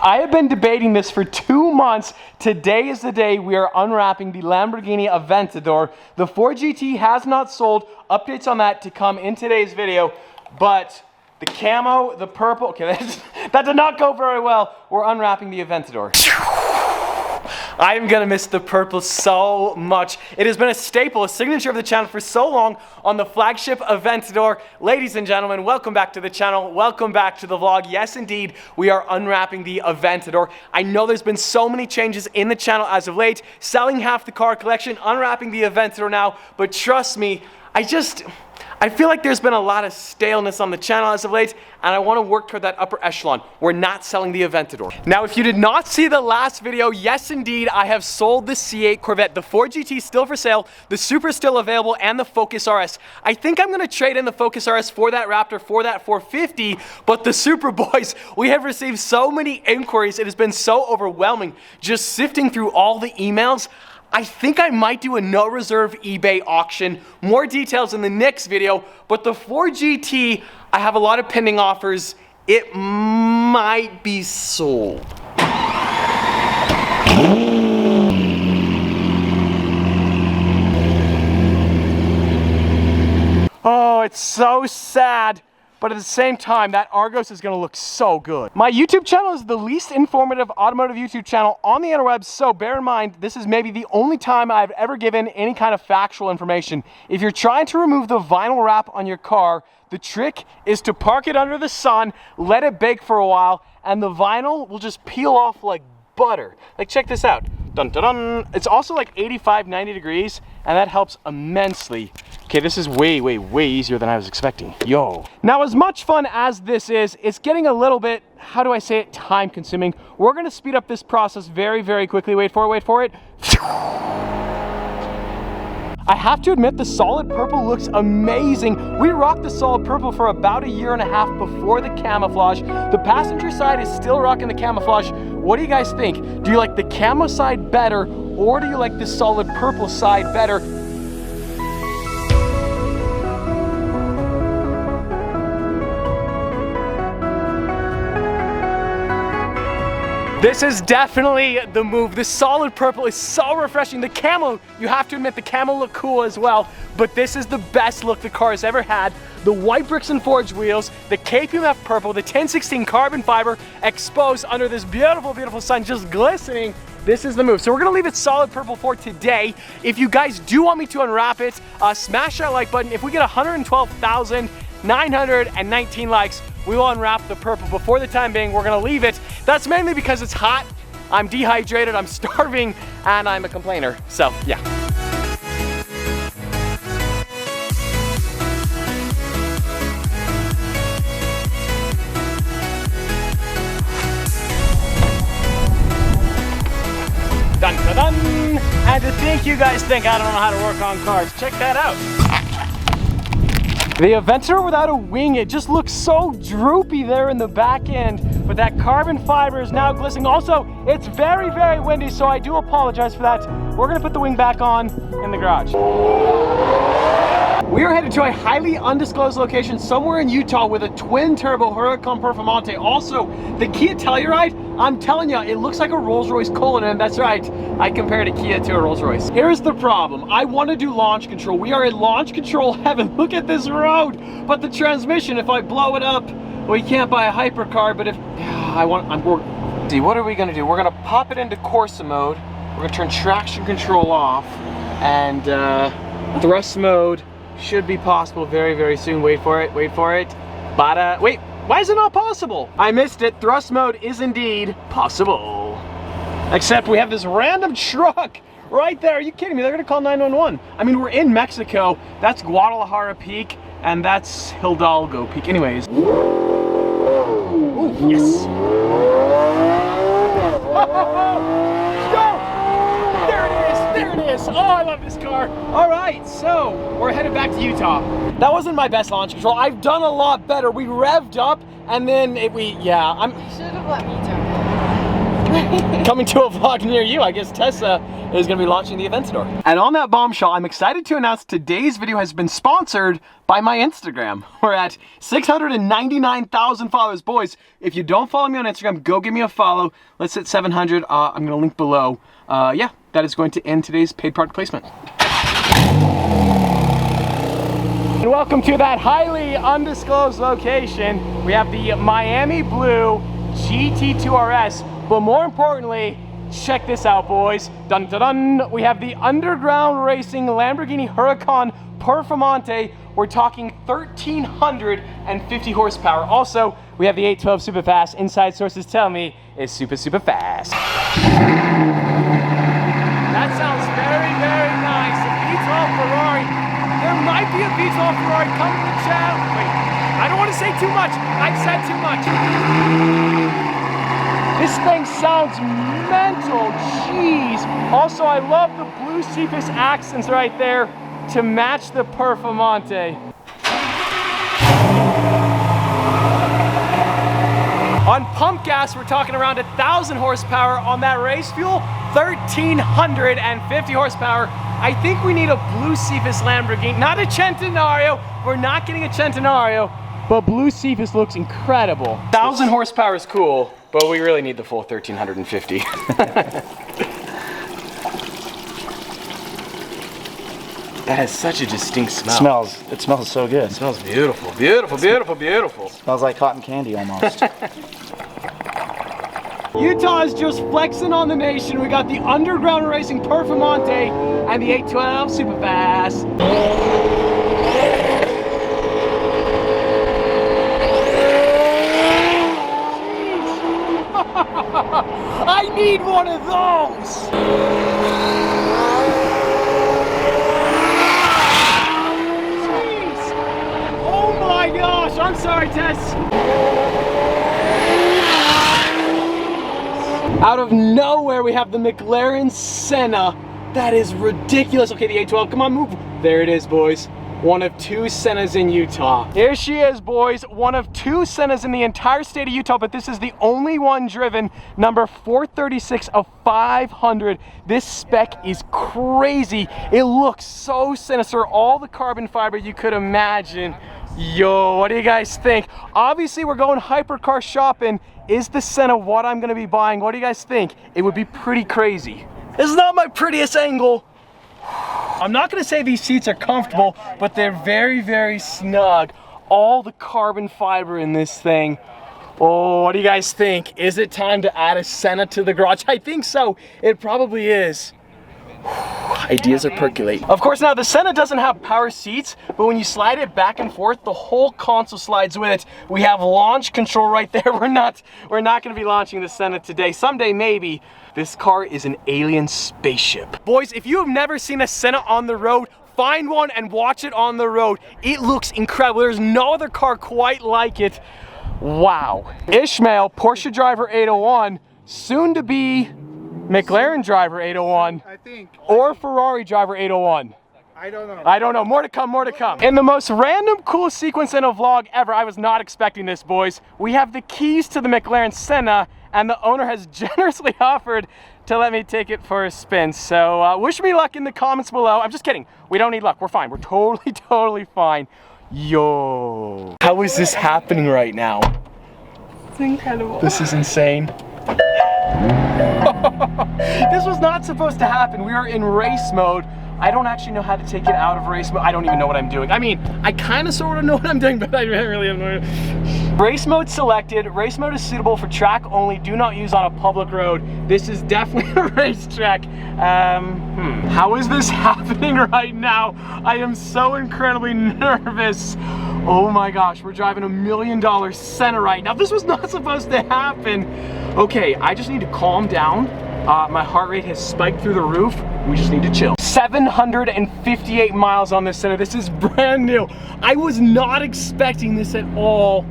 I have been debating this for 2 months. Today is the day we are unwrapping the Lamborghini Aventador. The 4GT has not sold. Updates on that to come in today's video, but the camo, the purple, okay, that did not go very well. We're unwrapping the Aventador. I am gonna miss the purple so much. It has been a staple, a signature of the channel for so long on the flagship Aventador. Ladies and gentlemen, welcome back to the channel. Welcome back to the vlog. Yes, indeed, we are unwrapping the Aventador. I know there's been so many changes in the channel as of late. Selling half the car collection, unwrapping the Aventador now, but trust me, I feel like there's been a lot of staleness on the channel as of late, and I want to work toward that upper echelon. We're not selling the Aventador. Now, if you did not see the last video, yes indeed, I have sold the C8 Corvette. The 4GT still for sale, the Supra still available, and the Focus RS. I think I'm going to trade in the Focus RS for that Raptor, for that 450, but the Supra boys, we have received so many inquiries. It has been so overwhelming just sifting through all the emails. I think I might do a no reserve eBay auction. More details in the next video, but the 4GT, I have a lot of pending offers. It might be sold. Oh, it's so sad. But at the same time, that Argos is gonna look so good. My YouTube channel is the least informative automotive YouTube channel on the interwebs, so bear in mind, this is maybe the only time I've ever given any kind of factual information. If you're trying to remove the vinyl wrap on your car, the trick is to park it under the sun, let it bake for a while, and the vinyl will just peel off like butter. Like, check this out. Dun, dun, dun. It's also like 85, 90 degrees, and that helps immensely. Okay, this is way, way, way easier than I was expecting. Yo. Now, as much fun as this is, it's getting a little bit, how do I say it, time consuming. We're gonna speed up this process very, very quickly. Wait for it, wait for it. I have to admit, the solid purple looks amazing. We rocked the solid purple for about 1.5 years before the camouflage. The passenger side is still rocking the camouflage. What do you guys think? Do you like the camo side better, or do you like the solid purple side better? This is definitely the move. The solid purple is so refreshing. The camo, you have to admit, the camo look cool as well, but this is the best look the car has ever had. The white bricks and forged wheels, the KPMF purple, the 1016 carbon fiber exposed under this beautiful, beautiful sun, just glistening. This is the move. So we're gonna leave it solid purple for today. If you guys do want me to unwrap it, smash that like button. If we get 112,919 likes, we will unwrap the purple. Before the time being, we're gonna leave it. That's mainly because it's hot, I'm dehydrated, I'm starving, and I'm a complainer. So, yeah. Dun dun dun! And to think you guys think I don't know how to work on cars, check that out. The Aventador without a wing, it just looks so droopy there in the back end, but that carbon fiber is now glistening. Also, it's very, very windy, so I do apologize for that. We're gonna put the wing back on in the garage. We are headed to a highly undisclosed location somewhere in Utah with a twin turbo Huracan Performante. Also, the Kia Telluride, I'm telling you, it looks like a Rolls-Royce Cullinan. That's right, I compared a Kia to a Rolls-Royce. Here's the problem. I want to do launch control. We are in launch control heaven. Look at this road. But the transmission, if I blow it up, well, you can't buy a hypercar, but if see, what are we gonna do? We're gonna pop it into Corsa mode. We're gonna turn traction control off, and thrust mode should be possible very, very soon. Wait for it, wait for it. Wait, why is it not possible? I missed it. Thrust mode is indeed possible. Except we have this random truck right there. Are you kidding me? They're gonna call 911. I mean, we're in Mexico. That's Guadalajara Peak, and that's Hidalgo Peak. Anyways. Ooh, yes. There it is. Oh, I love this car. All right, so we're headed back to Utah. That wasn't my best launch control. I've done a lot better. We revved up, and then you should have let me turn it. Coming to a vlog near you, I guess Tessa is going to be launching the Aventador. And on that bombshell, I'm excited to announce today's video has been sponsored by my Instagram. We're at 699,000 followers. Boys, if you don't follow me on Instagram, go give me a follow. Let's hit 700. I'm going to link below. Yeah, that is going to end today's paid product placement. And welcome to that highly undisclosed location. We have the Miami Blue GT2 RS, but more importantly, check this out, boys. Dun dun dun. We have the underground racing Lamborghini Huracan Performante. We're talking 1,350 horsepower. Also, we have the 812 super fast. Inside sources tell me it's super fast. That sounds very nice. A V12 Ferrari. There might be a V12 Ferrari coming to the channel. Wait, I don't want to say too much. I've said too much. This thing sounds mental, jeez. Also, I love the blue Cephas accents right there to match the Performante. On pump gas, we're talking around 1,000 horsepower. On that race fuel, 1,350 horsepower. I think we need a blue Cephas Lamborghini, not a Centenario. We're not getting a Centenario, but blue Cephas looks incredible. 1,000 horsepower is cool, but we really need the full 1,350. That has such a distinct smell. It smells so good. It smells beautiful, beautiful. Smells like cotton candy almost. Utah is just flexing on the nation. We got the underground racing Performante and the 812 super fast. I need one of those! Jeez! Oh my gosh! I'm sorry, Tess! Out of nowhere, we have the McLaren Senna. That is ridiculous. Okay, the 812, come on, move. There it is, boys. One of 2 Sennas in Utah. Here she is, boys. One of 2 Sennas in the entire state of Utah, but this is the only one driven. Number 436 of 500. This spec is crazy. It looks so sinister. All the carbon fiber you could imagine. Yo, what do you guys think? Obviously, we're going hypercar shopping. Is the Senna what I'm gonna be buying? What do you guys think? It would be pretty crazy. This is not my prettiest angle. I'm not gonna say these seats are comfortable, but they're very snug. All the carbon fiber in this thing. Oh, what do you guys think? Is it time to add a Senna to the garage? I think so. It probably is. Ideas are percolating. Of course, now the Senna doesn't have power seats, but when you slide it back and forth, the whole console slides with it. We have launch control right there. We're not gonna be launching the Senna today. Someday, maybe. This car is an alien spaceship. Boys, if you have never seen a Senna on the road, find one and watch it on the road. It looks incredible. There's no other car quite like it. Wow. Ishmael, Porsche driver 801, soon to be McLaren driver 801, I think. or Ferrari driver 801. I don't know. I don't know. More to come, more to come. In the most random, coolest sequence in a vlog ever, I was not expecting this, boys. We have the keys to the McLaren Senna, and the owner has generously offered to let me take it for a spin. So wish me luck in the comments below. I'm just kidding. We don't need luck. We're fine. We're totally fine. Yo. How is this happening right now? It's incredible. This is insane. This was not supposed to happen. We are in race mode. I don't actually know how to take it out of race mode. I don't even know what I'm doing. I mean, I kind of sort of know what I'm doing, but I really have no idea. Race mode selected. Race mode is suitable for track only. Do not use on a public road. This is definitely a racetrack. How is this happening right now? I am so incredibly nervous. Oh my gosh, we're driving $1 million Senna right now. This was not supposed to happen. Okay, I just need to calm down. My heart rate has spiked through the roof. We just need to chill. 758 miles on this Senna. This is brand new. I was not expecting this at all.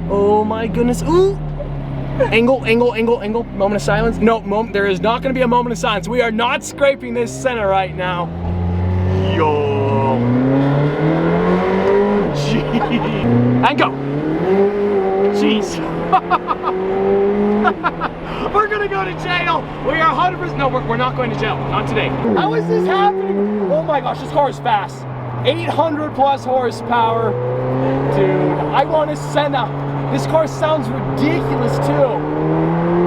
Oh my goodness. Ooh. Angle. Moment of silence. No, there is not going to be a moment of silence. We are not scraping this Senna right now. Yo. Jeez. And go. Jeez. We're gonna gonna go to jail. We are 100%. No, we're not going to jail. Not today. How is this happening? Oh my gosh, this car is fast. 800 plus horsepower. Dude, I want a Senna. This car sounds ridiculous too.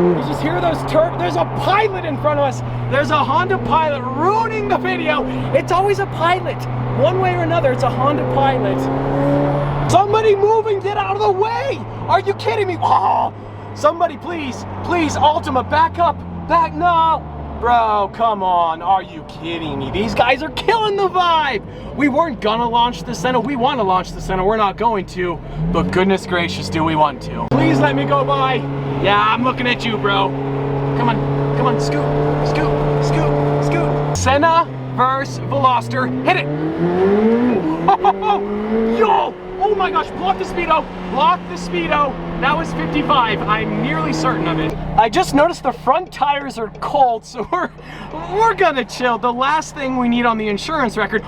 You just hear those there's a Pilot in front of us. There's a Honda Pilot ruining the video. It's always a Pilot. One way or another, it's a Honda Pilot. Somebody moving, get out of the way. Are you kidding me? Oh, somebody please, Ultima, back up. No. Bro, come on, are you kidding me? These guys are killing the vibe. We weren't gonna launch the Senna. We want to launch the Senna. We're not going to, but goodness gracious, do we want to. Please let me go by. Yeah, I'm looking at you, bro. Come on, scoot. Senna versus Veloster. Hit it. Yo, oh my gosh, block the speedo. That was 55, I'm nearly certain of it. I just noticed the front tires are cold, so we're gonna chill. The last thing we need on the insurance record,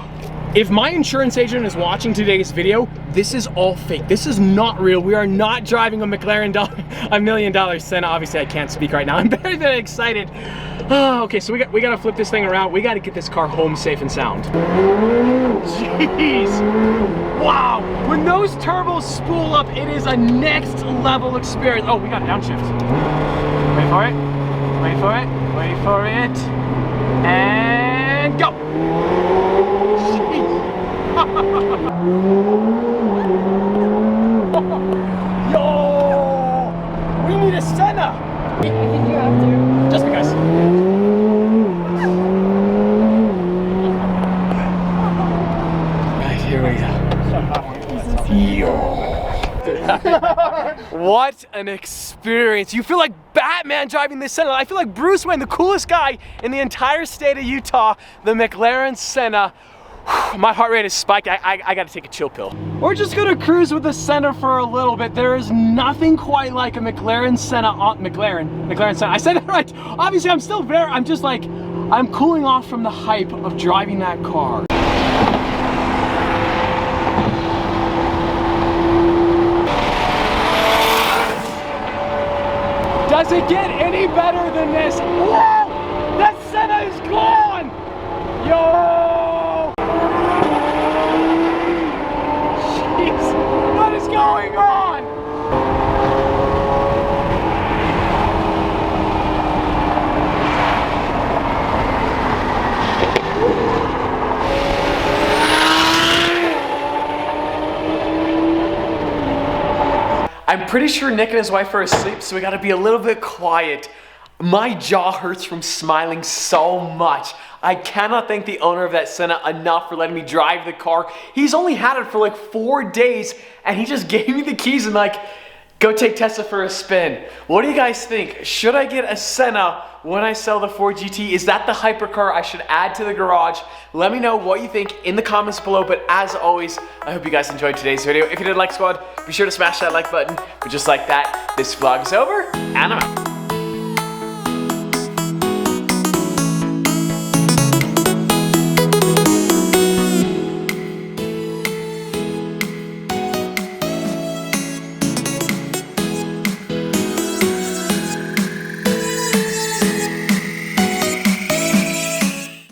if my insurance agent is watching today's video, this is all fake. This is not real. We are not driving a McLaren $1 million Senna. Obviously, I can't speak right now. I'm very, very excited. Oh, okay, so we gotta flip this thing around. We gotta get this car home safe and sound. Jeez. Wow. When those turbos spool up, it is a next level experience. Oh, we got a downshift. Wait for it. And go. Yo! We need a Senna! I think you have to. Just because. Right, here we go. Yo! What an experience. You feel like Batman driving this Senna. I feel like Bruce Wayne, the coolest guy in the entire state of Utah, the McLaren Senna. My heart rate is spiked. I gotta take a chill pill. We're just gonna cruise with the Senna for a little bit. There is nothing quite like a McLaren Senna on McLaren Senna. I said that right. Obviously, I'm just like, I'm cooling off from the hype of driving that car. Does it get any better than this? Whoa! That Senna is gone! Yo! What is going on? I'm pretty sure Nick and his wife are asleep, so we gotta be a little bit quiet. My jaw hurts from smiling so much. I cannot thank the owner of that Senna enough for letting me drive the car. He's only had it for like 4 days, and he just gave me the keys and like, go take Tessa for a spin. What do you guys think? Should I get a Senna when I sell the Ford GT? Is that the hypercar I should add to the garage? Let me know what you think in the comments below, but as always, I hope you guys enjoyed today's video. If you did, like squad, be sure to smash that like button. But just like that, this vlog is over, and I'm out.